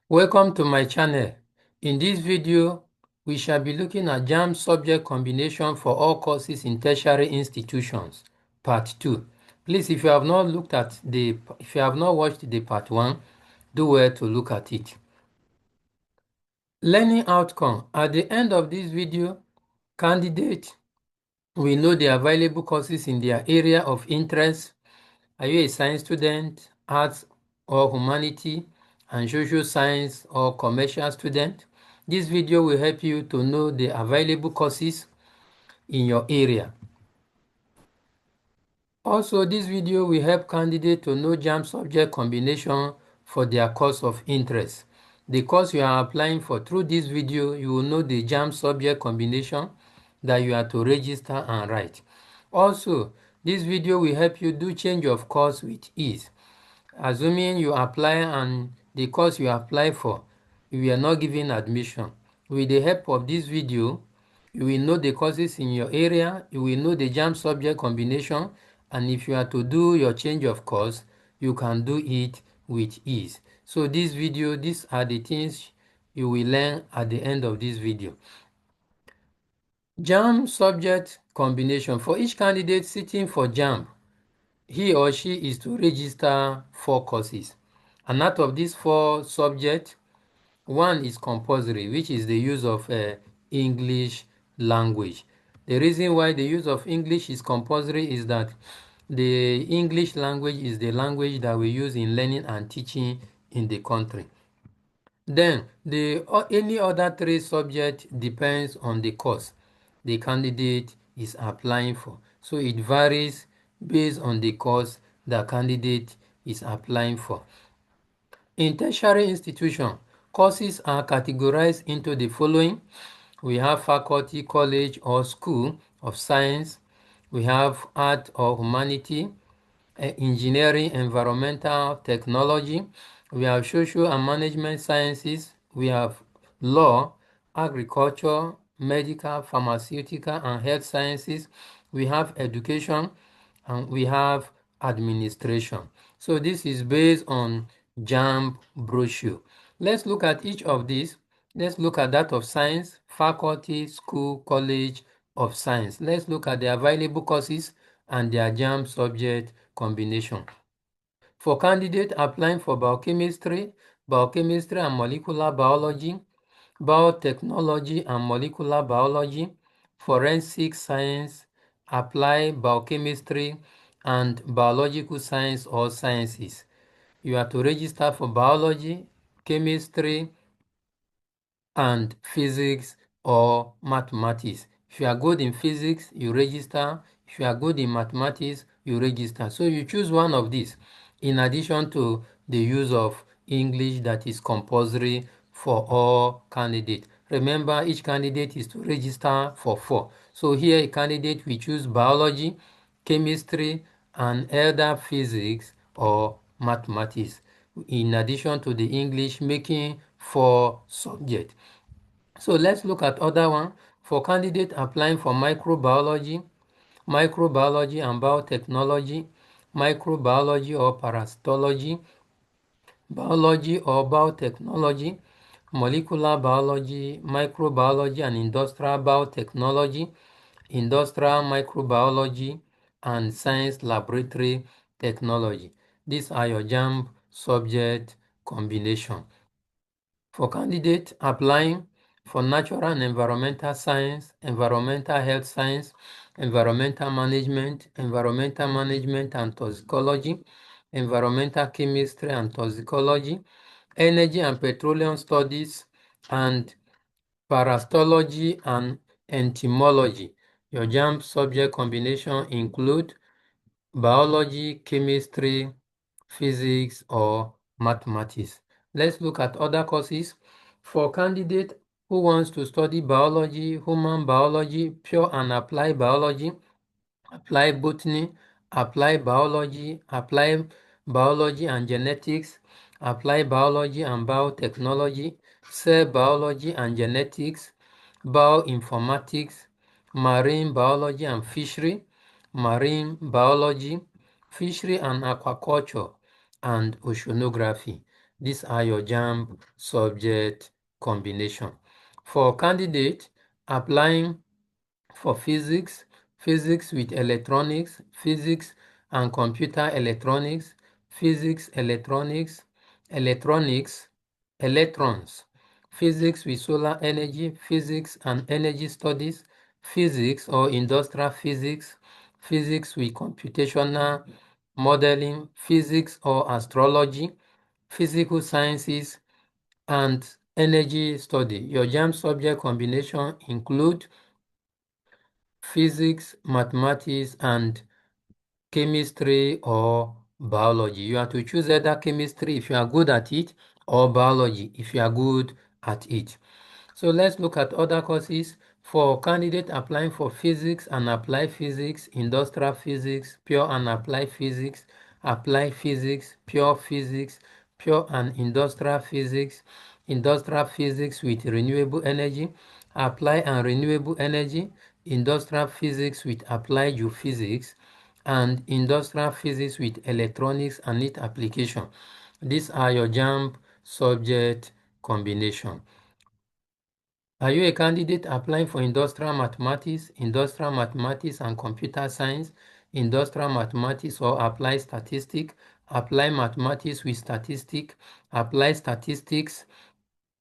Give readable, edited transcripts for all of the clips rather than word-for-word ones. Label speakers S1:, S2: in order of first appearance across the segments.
S1: Welcome to my channel. In this video, we shall be looking at Jamb subject combination for all courses in tertiary institutions, part 2. Please, if you have not watched the part 1, do well to look at it. Learning outcome. At the end of this video, candidates will know the available courses in their area of interest. Are you a science student, arts or humanity, and social science or commercial student? This video will help you to know the available courses in your area. Also, this video will help candidates to know Jamb subject combination for their course of interest. The course you are applying for, through this video, you will know the Jamb subject combination that you are to register and write. Also, this video will help you do change of course with ease. Assuming you apply and the course you apply for, you are not given admission. With the help of this video, you will know the courses in your area, you will know the Jamb subject combination, and if you are to do your change of course, you can do it with ease. So this video, these are the things you will learn at the end of this video. Jamb subject combination. For each candidate sitting for Jamb, he or she is to register 4 courses. And out of these 4 subjects, one is compulsory, which is the use of English language. The reason why the use of English is compulsory is that the English language is the language that we use in learning and teaching in the country. Then, any other 3 subjects depends on the course the candidate is applying for. So it varies based on the course the candidate is applying for. In tertiary institution, courses are categorized into the following. We have faculty, college, or school of science. We have art or humanity, engineering, environmental technology. We have social and management sciences. We have law, agriculture, medical, pharmaceutical, and health sciences. We have education, and we have administration. So this is based on Jamb brochure. Let's look at each of these. Let's look at that of science, faculty, school, college of science. Let's look at the available courses and their Jamb subject combination. For candidates applying for biochemistry and molecular biology, biotechnology and molecular biology, forensic science, applied biochemistry, and biological science or sciences. You are to register for biology, chemistry, and physics or mathematics. If you are good in physics, you register. If you are good in mathematics, you register. So you choose one of these in addition to the use of English that is compulsory for all candidates. Remember, each candidate is to register for 4. So here a candidate will choose biology, chemistry, and either physics or mathematics in addition to the English, making 4 subjects. So let's look at other one. For candidate applying for microbiology and biotechnology, microbiology or parasitology, biology or biotechnology, molecular biology, microbiology and industrial biotechnology, industrial microbiology, and science laboratory technology. These are your Jamb subject combination. For candidates applying for natural and environmental science, environmental health science, environmental management and toxicology, environmental chemistry and toxicology, energy and petroleum studies, and parasitology and entomology. Your Jamb subject combination include biology, chemistry, physics, or mathematics. Let's look at other courses. For candidate who wants to study biology, human biology, pure and applied biology, applied botany, applied biology and genetics, applied biology and biotechnology, cell biology and genetics, bioinformatics, marine biology and fishery, marine biology, fishery and aquaculture, and oceanography. These are your Jamb subject combination. For candidate applying for physics, physics with electronics, physics and computer electronics, physics, electronics, electronics, electrons, physics with solar energy, physics and energy studies, physics or industrial physics, physics with computational modeling, physics or astrology, physical sciences, and energy study. Your JAM subject combination include physics, mathematics, and chemistry or biology. You have to choose either chemistry if you are good at it or biology if you are good at it. So let's look at other courses. For candidates applying for physics and applied physics, industrial physics, pure and applied physics, pure and industrial physics with renewable energy, applied and renewable energy, industrial physics with applied geophysics, and industrial physics with electronics and its application. These are your JAMB subject combination. Are you a candidate applying for industrial mathematics and computer science, industrial mathematics or applied statistics, applied mathematics with statistics, applied statistics,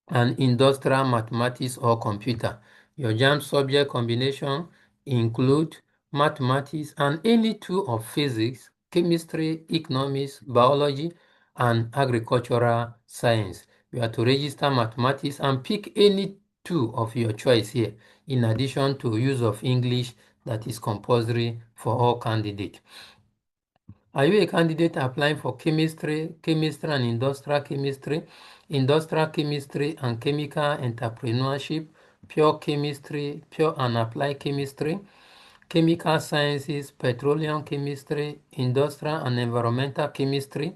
S1: and industrial mathematics or computer? Your JAMB subject combination include mathematics and any two of physics, chemistry, economics, biology, and agricultural science. You have to register mathematics and pick any two of your choice here, in addition to use of English that is compulsory for all candidates. Are you a candidate applying for chemistry and industrial chemistry and chemical entrepreneurship, pure chemistry, pure and applied chemistry, chemical sciences, petroleum chemistry, industrial and environmental chemistry,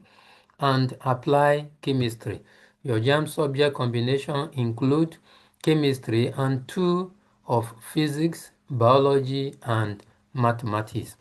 S1: and applied chemistry? Your JAM subject combination include chemistry and two of physics, biology, and mathematics.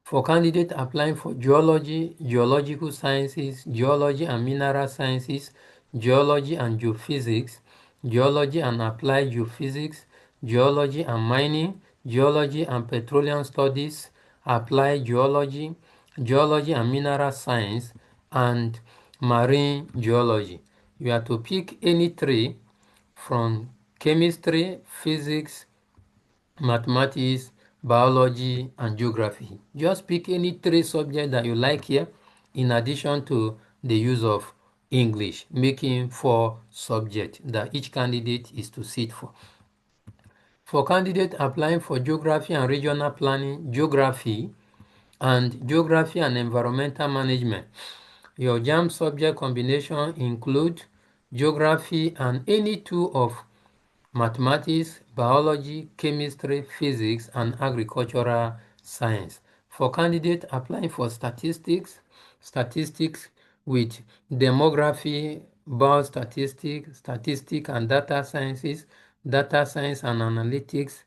S1: For candidates applying for geology, geological sciences, geology and mineral sciences, geology and geophysics, geology and applied geophysics, geology and mining, geology and petroleum studies, applied geology, geology and mineral science, and marine geology. You have to pick any three from chemistry, physics, mathematics, biology, and geography. Just pick any three subjects that you like here, in addition to the use of English, making four subjects that each candidate is to sit for. For candidates applying for geography and regional planning, geography and environmental management, your JAM subject combination include geography and any two of mathematics, biology, chemistry, physics, and agricultural science. For candidates applying for statistics with demography, biostatistics, statistics and data sciences, data science and analytics,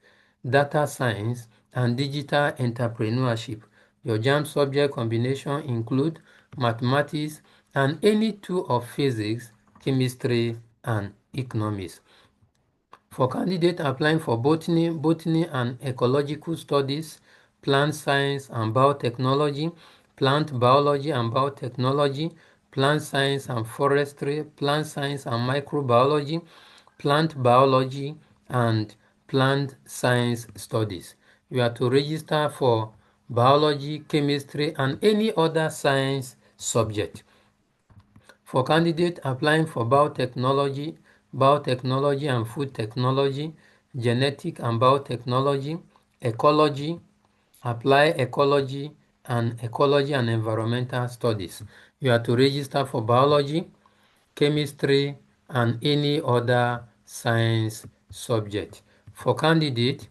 S1: data science, and digital entrepreneurship. Your JAM subject combination include mathematics and any two of physics, chemistry, and economics. For candidates applying for botany and ecological studies, plant science and biotechnology, plant biology and biotechnology, plant science and forestry, plant science and microbiology, plant biology, and plant science studies. You are to register for biology, chemistry, and any other science subject. For candidates applying for biotechnology and food technology, genetic and biotechnology, ecology, applied ecology and environmental studies. You have to register for biology, chemistry, and any other science subject. For candidates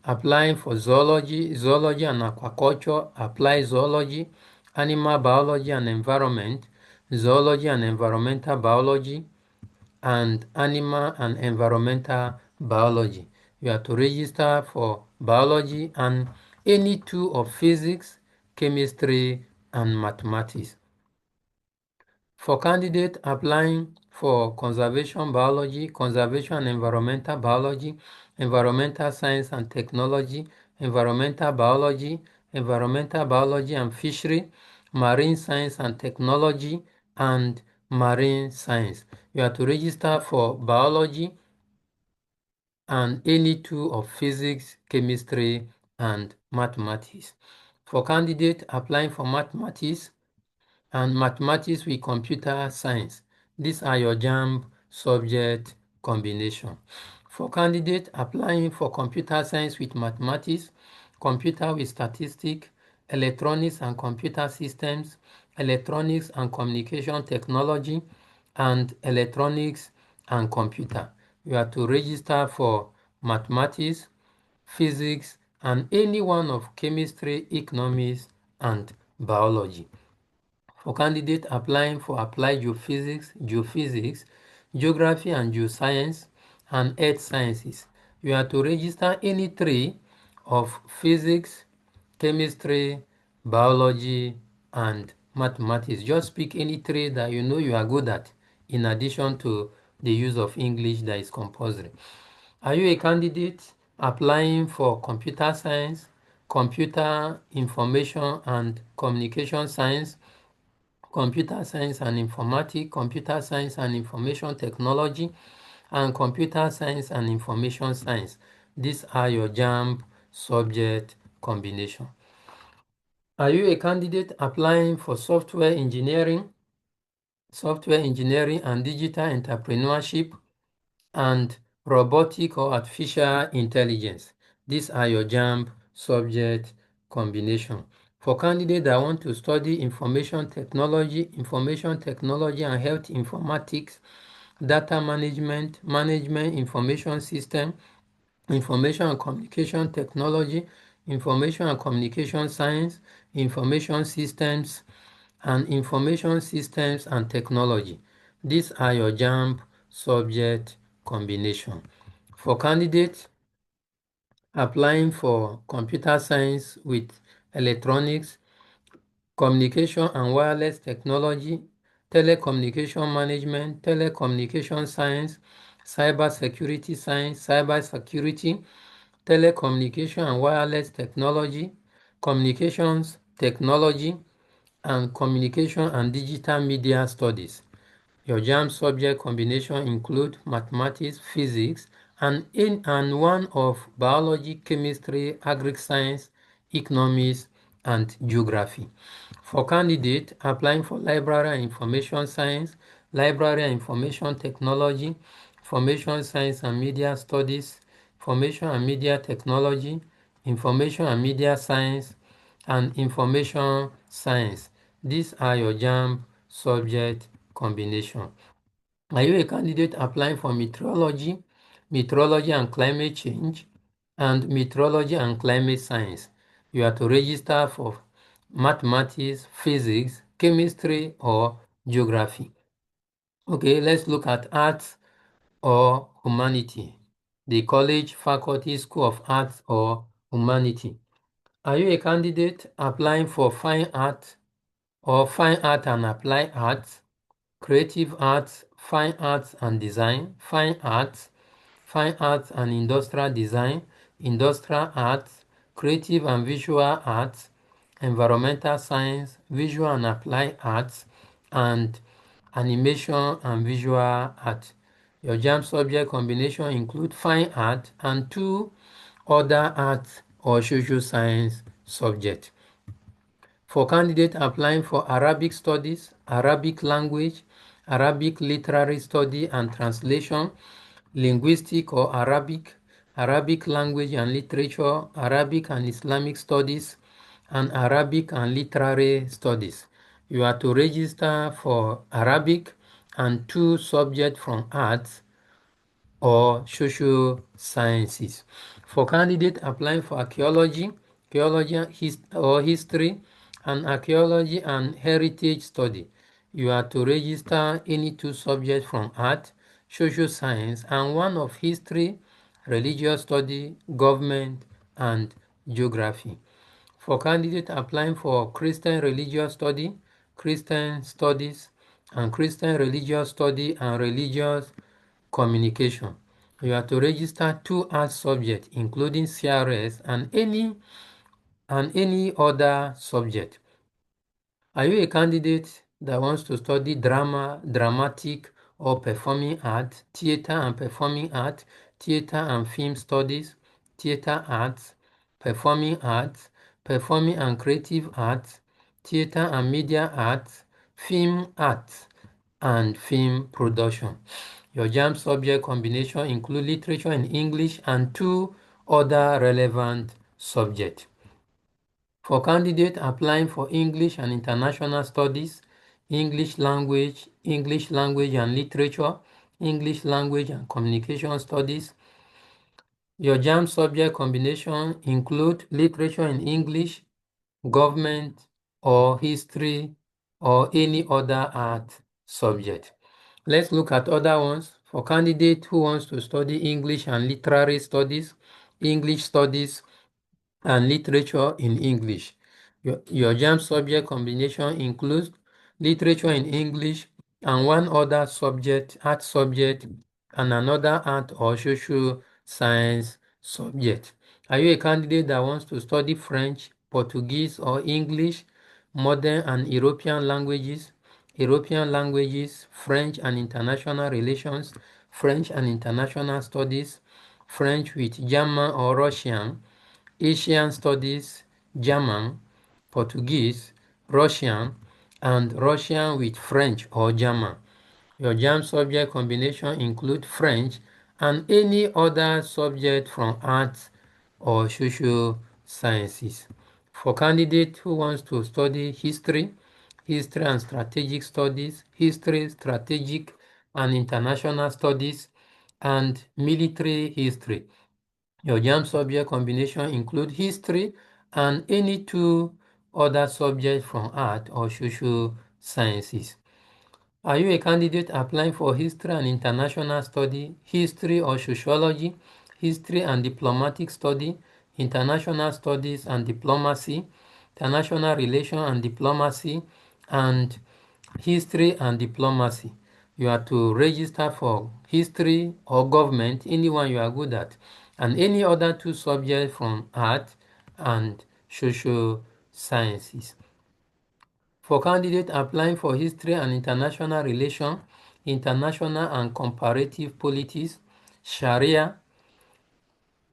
S1: applying for zoology and aquaculture, applied zoology, animal biology and environment, zoology and environmental biology, and animal and environmental biology. You have to register for biology and any two of physics, chemistry, and mathematics. For candidates applying for conservation biology, conservation and environmental biology, environmental science and technology, environmental biology and fishery, marine science and technology, and marine science. You have to register for biology and any two of physics, chemistry, and mathematics. For candidates applying for mathematics, and mathematics with computer science. These are your Jamb subject combination. For candidates applying for computer science with mathematics, computer with statistics, electronics and computer systems, electronics and communication technology, and electronics and computer. You have to register for mathematics, physics, and any one of chemistry, economics, and biology. For candidates applying for applied geophysics, geography and geoscience, and earth sciences, you have to register any three of physics, chemistry, biology, and mathematics. Just pick any three that you know you are good at, in addition to the use of English that is compulsory. Are you a candidate applying for computer science, computer information and communication science, computer science and informatics, computer science and information technology, and computer science and information science? These are your Jamb subject combination. Are you a candidate applying for software engineering and digital entrepreneurship, and robotic or artificial intelligence? These are your Jamb subject combination. For candidates that want to study information technology and health informatics, data management, information system, information and communication technology, information and communication science, information systems, and information systems and technology. These are your Jamb subject combination. For candidates applying for computer science with electronics, communication and wireless technology, telecommunication management, telecommunication science, cyber security, telecommunication and wireless technology, communications technology, and communication and digital media studies. Your Jamb subject combination include mathematics, physics, and one of biology, chemistry, agri-science, economics, and geography. For candidates applying for library and information science, library and information technology, information science and media studies, information and media technology, information and media science, and information science. These are your Jamb subject combination. Are you a candidate applying for meteorology and climate change, and meteorology and climate science? You have to register for mathematics, physics, chemistry, or geography. Okay, let's look at arts or humanity. The college, faculty, school of arts or humanity. Are you a candidate applying for fine art or fine art and applied arts, creative arts, fine arts and design, fine arts and industrial design, industrial arts, creative and visual arts, environmental science, visual and applied arts, and animation and visual art? Your Jamb subject combination include fine art and two other arts or social science subjects. For candidates applying for Arabic studies, Arabic language, Arabic literary study and translation, linguistic or Arabic, Arabic language and literature, Arabic and Islamic studies, and Arabic and literary studies. You are to register for Arabic and two subjects from arts or social sciences. For candidates applying for archaeology, or history, and archaeology and heritage study, you are to register any two subjects from art, social science, and one of history, religious study, government, and geography. For candidates applying for Christian religious study, Christian studies, and Christian religious study and religious communication. You have to register 2 art subjects, including CRS and any other subject. Are you a candidate that wants to study drama, dramatic or performing art, theater and performing art, theater and film studies, theater arts, performing arts, performing and creative arts, theater and media arts, film arts, and film production? Your JAMB subject combination include literature in English and 2 other relevant subjects. For candidates applying for English and International Studies, English language and literature, English language and communication studies, your JAM subject combination include literature in English, government, or history, or any other art subject. Let's look at other ones. For candidates who wants to study English and literary studies, English studies, and literature in English. Your JAM subject combination includes literature in English and 1 other subject, art subject, and another art or social science subject. Are you a candidate that wants to study French, Portuguese, or English, modern and European languages, French and international relations, French and international studies, French with German or Russian, Asian Studies, German, Portuguese, Russian, and Russian with French or German? Your JAM subject combination include French and any other subject from arts or social sciences. For candidates who wants to study history, history and strategic studies, history, strategic and international studies, and military history, your JAM subject combination include history and any 2 other subjects from art or social sciences. Are you a candidate applying for history and international study, history or sociology, history and diplomatic study, international studies and diplomacy, international relation and diplomacy, and history and diplomacy? You are to register for history or government, anyone you are good at, and any other 2 subjects from art and social sciences. For candidates applying for history and international relations, international and comparative politics, Sharia,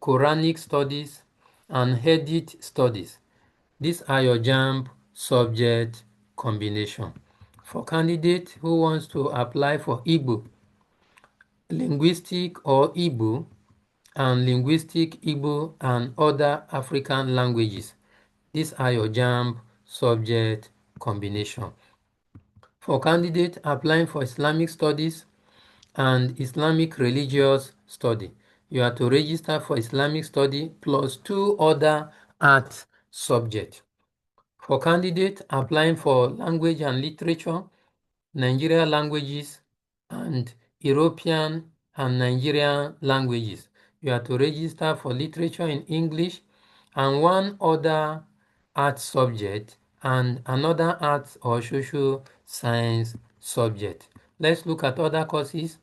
S1: Quranic studies, and Hadith studies, these are your JAMB subject combination. For candidates who wants to apply for Igbo, linguistic or Igbo, and linguistic Igbo and other African languages, these are your JAMB subject combination. For candidates applying for Islamic studies and Islamic religious study, you have to register for Islamic study plus 2 other art subjects. For candidates applying for language and literature, Nigerian languages, and European and Nigerian languages, you have to register for literature in English and 1 other art subject and another arts or social science subject. Let's look at other courses.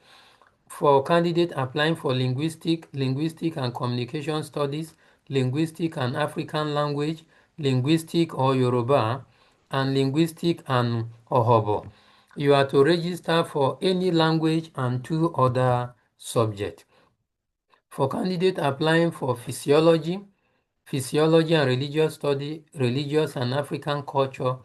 S1: For candidates applying for linguistic and communication studies, linguistic and African language, linguistic or Yoruba, and linguistic and Ohobo, you are to register for any language and 2 other subjects. For candidates applying for physiology and religious study, religious and African culture,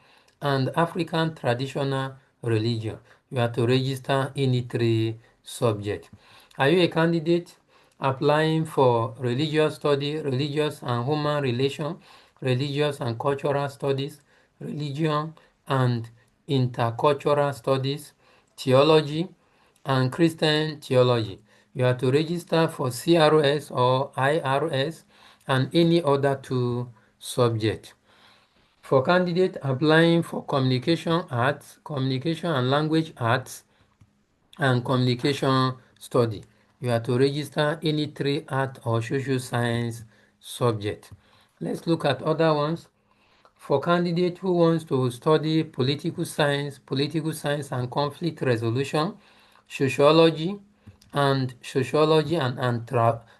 S1: and African traditional religion, you have to register any 3 subjects. Are you a candidate applying for religious study, religious and human relation, religious and cultural studies, religion and intercultural studies, theology, and Christian theology? You have to register for CRS or IRS and any other 2 subjects. For candidates applying for communication arts, communication and language arts, and communication study, you have to register any 3 art or social science subject. Let's look at other ones. For candidate who wants to study political science and conflict resolution, sociology, and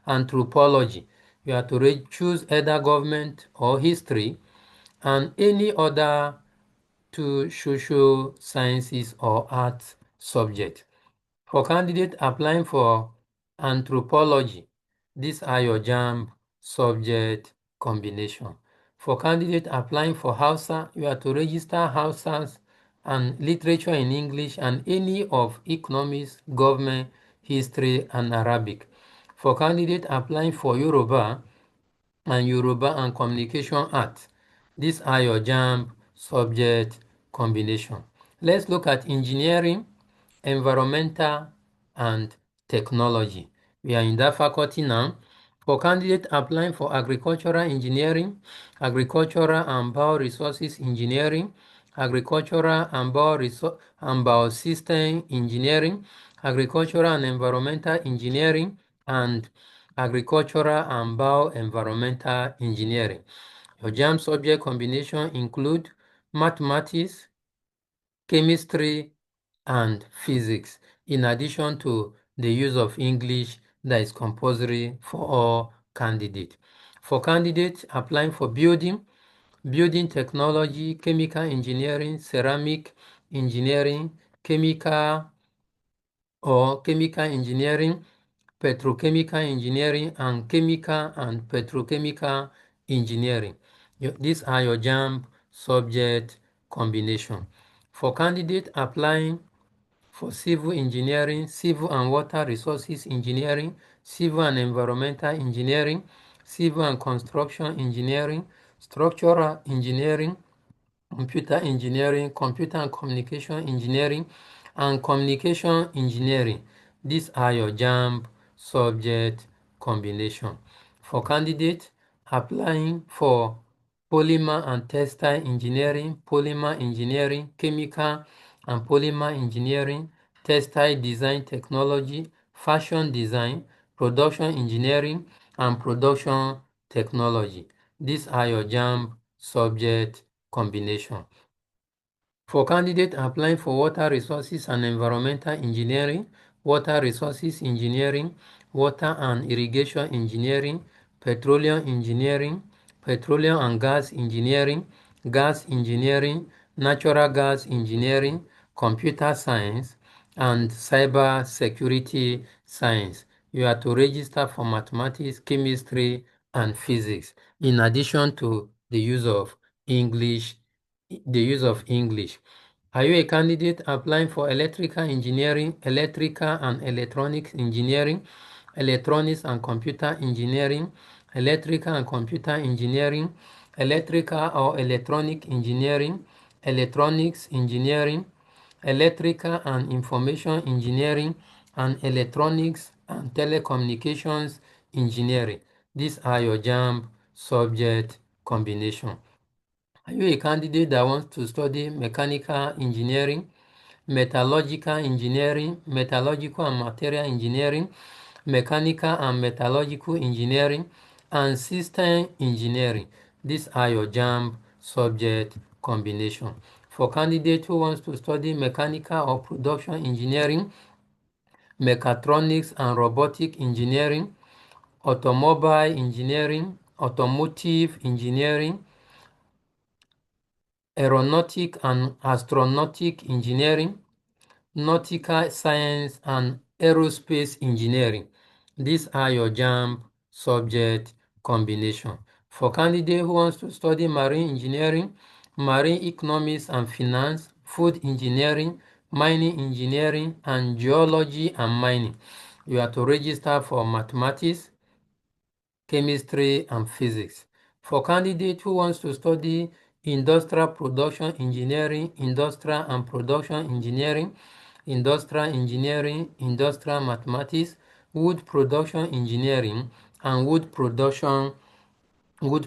S1: anthropology, you have to choose either government or history and any other two social sciences or arts subject. For candidates applying for anthropology, these are your Jamb subject combination. For candidates applying for Hausa, you have to register Hausas and literature in English and any of economics, government, history, and Arabic. For candidates applying for Yoruba and communication arts, these are your Jamb subject combination. Let's look at engineering, environmental, and technology. We are in that faculty now. For candidates applying for agricultural engineering, agricultural and bioresources engineering, agricultural and biosystem engineering, agricultural and environmental engineering, and agricultural and bioenvironmental engineering. Your JAM subject combination include mathematics, chemistry, and physics, in addition to the use of English that is compulsory for all candidates. For candidates applying for building technology, chemical engineering, ceramic engineering, chemical engineering, petrochemical engineering, and chemical and petrochemical engineering. These are your JAMB subject combination. For candidates applying for civil engineering, civil and water resources engineering, civil and environmental engineering, civil and construction engineering, structural engineering, computer engineering, computer and communication engineering, and communication engineering. These are your JAMB subject combination. For candidates applying for polymer and textile engineering, polymer engineering, chemical and polymer engineering, textile design technology, fashion design, production engineering, and production technology. These are your JAMB subject combination. For candidates applying for water resources and environmental engineering, water resources engineering, water and irrigation engineering, petroleum engineering, petroleum and gas engineering, natural gas engineering, computer science, and cyber security science. You have to register for mathematics, chemistry, and physics, in addition to the use of English Are you a candidate applying for electrical engineering, electrical and electronics engineering, electronics and computer engineering, electrical and computer engineering, electrical or electronic engineering, electronics engineering, electrical and information engineering, and electronics and telecommunications engineering? These are your JAMB subject combination. Are you a candidate that wants to study mechanical engineering, metallurgical engineering, metallurgical and material engineering, mechanical and metallurgical engineering, and system engineering? These are your JAMB subject combination. For candidates who wants to study mechanical or production engineering, mechatronics and robotic engineering, automobile engineering, automotive engineering, aeronautic and astronautic engineering, nautical science, and aerospace engineering. These are your JAMB subject combination. For candidate who wants to study marine engineering, marine economics and finance, food engineering, mining engineering, and geology and mining, you have to register for mathematics, chemistry, and physics. For candidate who wants to study industrial production engineering, industrial and production engineering, industrial engineering, industrial mathematics, wood production engineering, and wood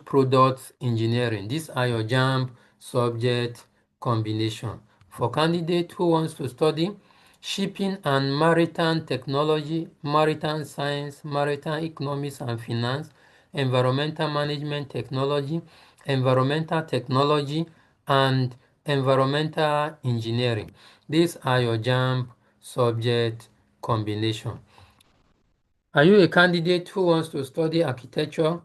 S1: products engineering. These are your JAMB subject combination. For candidate who wants to study shipping and maritime technology, maritime science, maritime economics and finance, environmental management technology, environmental technology, and environmental engineering. These are your Jamb subject combination. Are you a candidate who wants to study architecture,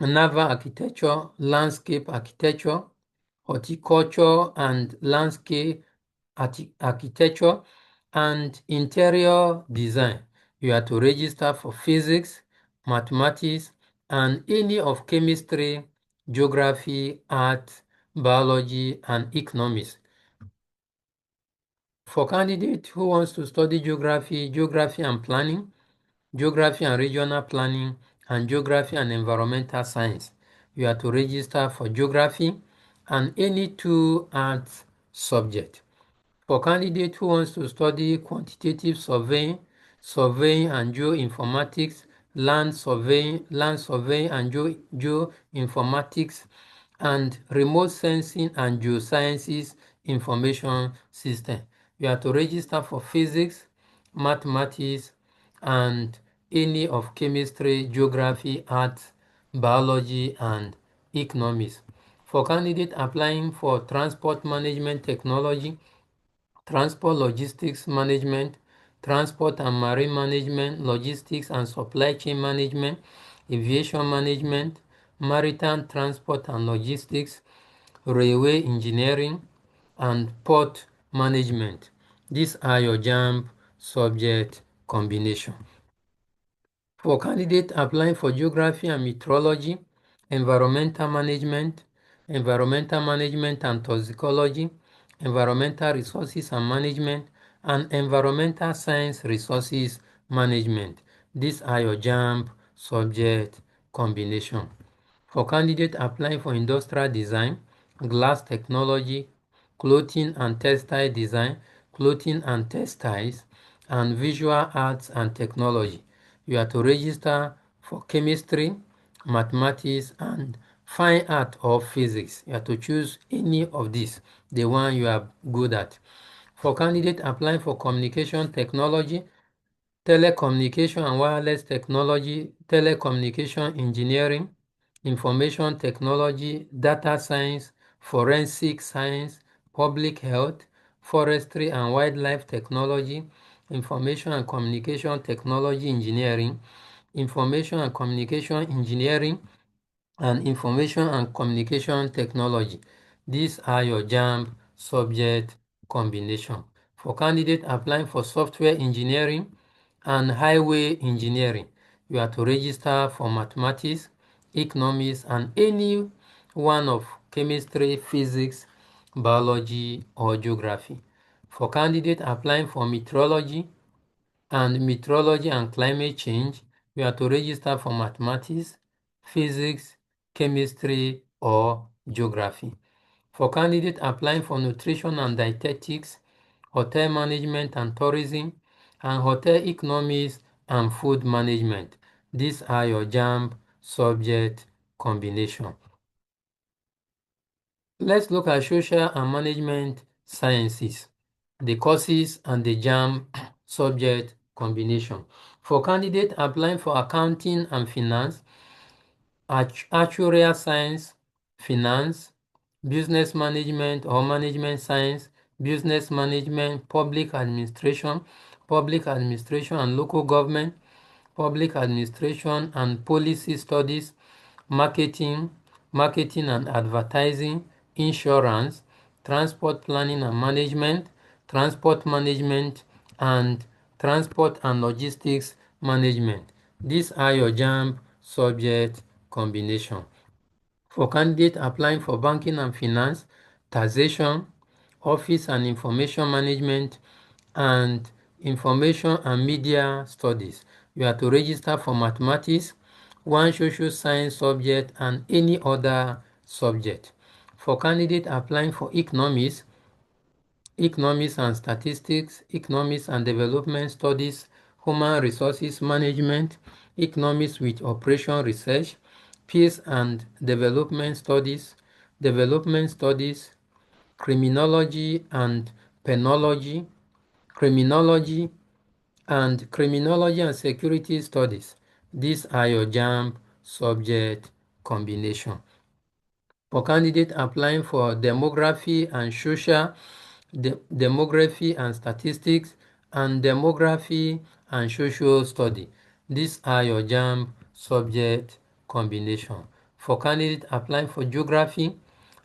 S1: naval architecture, landscape architecture, horticulture and landscape architecture, and interior design? You have to register for physics, mathematics, and any of chemistry, geography, art, biology, and economics. For candidates who wants to study geography, geography and planning, geography and regional planning, and geography and environmental science, you have to register for geography and any two arts subject. For candidate who wants to study quantitative surveying, surveying and geoinformatics, land surveying and geoinformatics, and remote sensing and geosciences information system, you have to register for physics, mathematics, and any of chemistry, geography, arts, biology, and economics. For candidates applying for transport management technology, transport logistics management, transport and marine management, logistics and supply chain management, aviation management, maritime transport and logistics, railway engineering, and port management. These are your Jamb subject combination. For candidates applying for geography and meteorology, environmental management and toxicology, environmental resources and management, and environmental science resources management. These are your Jamb subject combination. For candidates applying for industrial design, glass technology, clothing and textile design, clothing and textiles, and visual arts and technology, you have to register for chemistry, mathematics, and fine art or physics. You have to choose any of these, the one you are good at. For candidates applying for communication technology, telecommunication and wireless technology, telecommunication engineering, information technology, data science, forensic science, public health, forestry and wildlife technology, information and communication technology engineering, information and communication engineering, and information and communication technology. These are your Jamb subject combination. For candidates applying for software engineering and highway engineering, you have to register for mathematics, economics, and any one of chemistry, physics, biology, or geography. For candidates applying for meteorology and climate change, you have to register for mathematics, physics, chemistry, or geography. For candidates applying for nutrition and dietetics, hotel management and tourism, and hotel economics and food management, these are your Jamb subject combination. Let's look at social and management sciences, the courses and the Jamb subject combination. For candidates applying for accounting and finance, actuarial science, finance, business management or management science, business management, public administration and local government, public administration and policy studies, marketing, marketing and advertising, insurance, transport planning and management, transport management, and transport and logistics management. These are your Jamb subject combination. For candidates applying for banking and finance, taxation, office and information management, and information and media studies, you have to register for mathematics, one social science subject, and any other subject. For candidates applying for economics and statistics, economics and development studies, human resources management, economics with operation research, peace and development studies, criminology and penology, criminology criminology and security studies. These are your Jamb subject combination. For candidates applying for demography and social, demography and statistics, and demography and social study. These are your JAMB subject combination. For candidates applying for geography,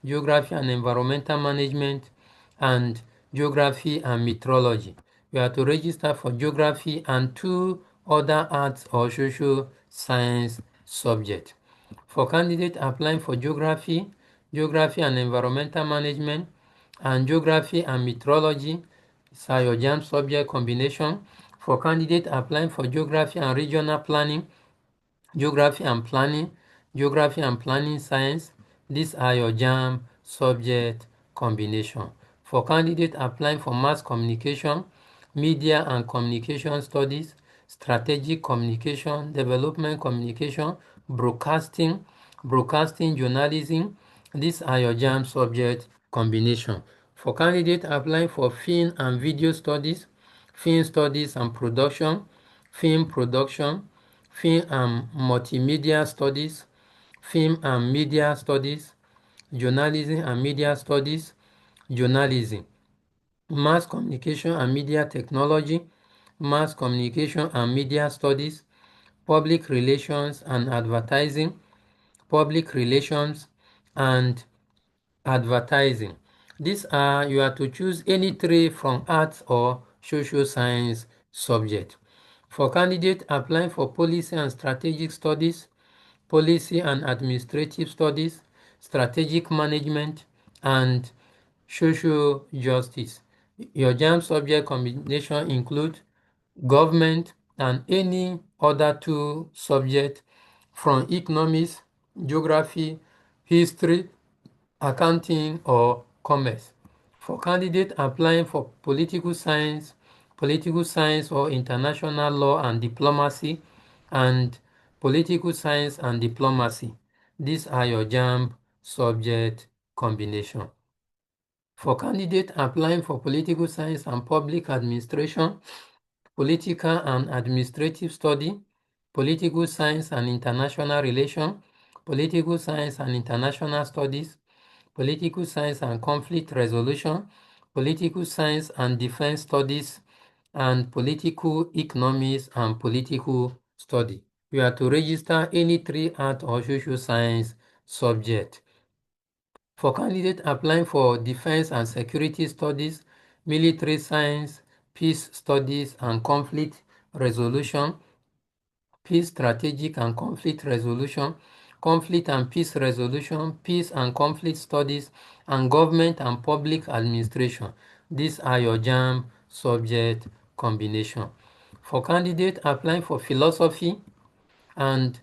S1: geography and environmental management, and geography and meteorology, you have to register for geography and 2 other arts or social science subjects. For candidates applying for geography, geography and environmental management, and geography and meteorology, these are your JAMB subject combination. For candidates applying for geography and regional planning, geography and planning, geography and planning science, these are your JAMB subject combination. For candidates applying for mass communication, media and communication studies, strategic communication, development communication, broadcasting, broadcasting journalism, these are your JAMB subject combination. For candidates applying for film and video studies, film studies and production, film production, film and multimedia studies, film and media studies, journalism and media studies, journalism, mass communication and media technology, mass communication and media studies, public relations and advertising, public relations and advertising. These are, you are to choose any 3 from arts or social science subject. For candidates applying for policy and strategic studies, policy and administrative studies, strategic management, and social justice, your JAMB subject combination include government and any other 2 subjects from economics, geography, history, accounting, or commerce. For candidates applying for political science or international law and diplomacy, and political science and diplomacy, these are your JAMB subject combination. For candidates applying for political science and public administration, political and administrative study, political science and international relations, political science and international studies, political science and conflict resolution, political science and defense studies, and political economics and political study. You have to register any 3 art or social science subject. For candidates applying for defense and security studies, military science, peace studies and conflict resolution, peace strategic and conflict resolution, conflict and peace resolution, peace and conflict studies, and government and public administration. These are your JAMB subject combination. For candidates applying for philosophy and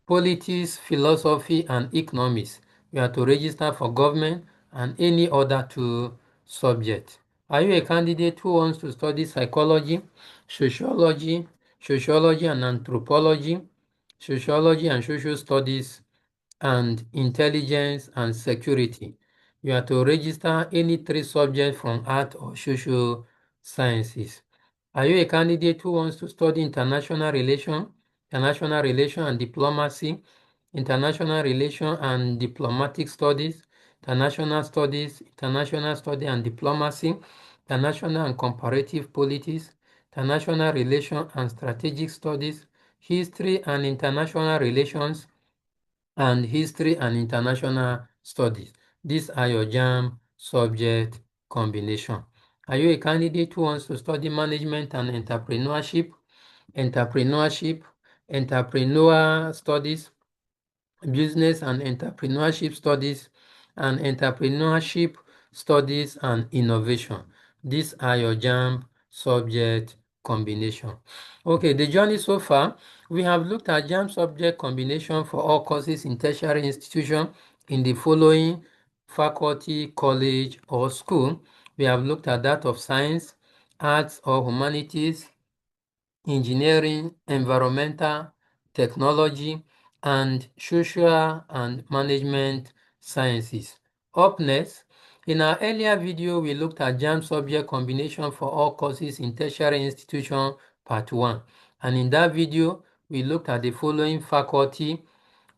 S1: politics, philosophy, and economics, you have to register for government and any other 2 subjects. Are you a candidate who wants to study psychology, sociology, sociology and anthropology, sociology and social studies, and intelligence and security? You have to register any 3 subjects from art or social sciences. Are you a candidate who wants to study international relation and diplomacy, international relation and diplomatic studies, international study and diplomacy, international and comparative politics, international relation and strategic studies, history and international relations, and history and international studies? These are your JAMB subject combination. Are you a candidate who wants to study management and entrepreneurship, entrepreneur studies, business and entrepreneurship studies, and entrepreneurship studies and innovation? These are your JAMB subject combination. Okay, the journey so far, we have looked at JAMB subject combination for all courses in tertiary institution in the following faculty, college, or school. We have looked at that of science, arts or humanities, engineering, environmental, technology, and social and management sciences. Up next, in our earlier video, we looked at JAMB subject combination for all courses in tertiary institution, part 1. And in that video, we looked at the following faculty,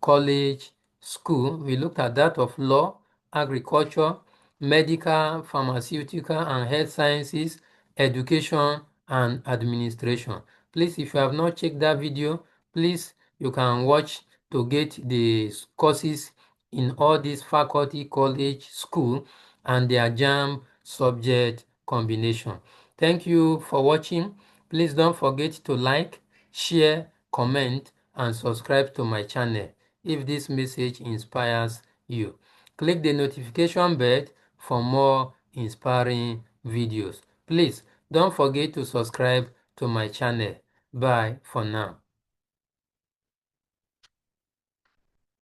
S1: college, school, we looked at that of law, agriculture, medical, pharmaceutical and health sciences, education and administration. Please, if you have not checked that video, please, you can watch to get the courses in all these faculty, college, school, and their JAMB subject combination. Thank you for watching. Please don't forget to like, share, comment, and subscribe to my channel if this message inspires you. Click the notification bell for more inspiring videos. Please don't forget to subscribe to my channel. Bye for now.